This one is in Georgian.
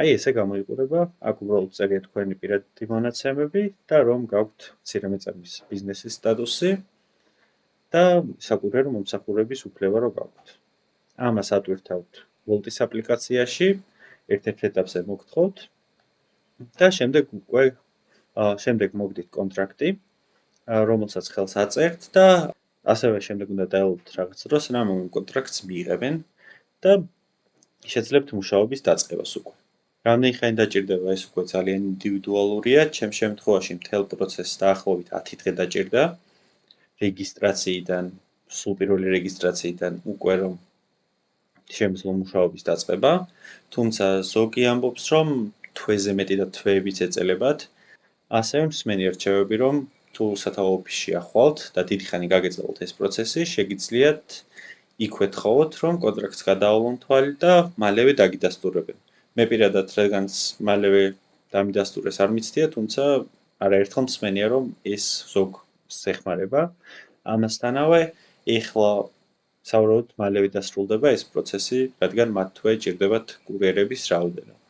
აი ესე გამოიყურება, აქ უბრალოდ წერია თქვენი პირადი მონაცემები და რომ გაქვთ მცირე მეწარმის ბიზნესის სტატუსი და საკურიერო მომსახურების უფლება რო გაქვთ. ამას ატვირთავთ Wolt-ის აპლიკაციაში, ერთ-ერთ ეტაპზე მოგთხოვთ და შემდეგ მოგდით კონტრაქტი, რომელსაც ხელს აწერთ და ასევე შემდეგ უნდა დაელოდოთ რაღაც დროს, რამე ამ კონტრაქტს მიიღებენ და შეძლებთ მუშაობის დაწყებას უკვე. რამდენი ხანი დაჭირდება ეს უკვე ძალიან ინდივიდუალურია, ჩემ შემთხვევაში მთელ პროცესს დაახლოებით 10 დღე დაჭირდა რეგისტრაციიდან, სულ პირველი რეგისტრაციიდან უკვე რომ შემძლო მუშაობის დაწყება, თუმცა ზოგი ამბობს, რომ თვეზე მეტი და თვეებიც ეწელებათ. ასევე მსმენი რჩევები, რომ თუ სათავო ოფისში ახვალთ და დიდი ხანი გაგეძლოთ ეს პროცესი, შეგიძლიათ იქვე თხოვოთ, რომ კონტრაქტს გადაავლონ თვალი და მალევე დაგიდასტურებენ. მე პირადად რადგანაც მალევე დამიდასტურეს არ მიცდია, თუმცა არაერთხელ მსმენია, რომ ეს ზოგს ეხმარება. ამასთანავე, ეხლა სავარაუდოდ მალევე დასრულდება ეს პროცესი, რადგან მათ თვე ჭირდებათ კურიერების რაოდენობა.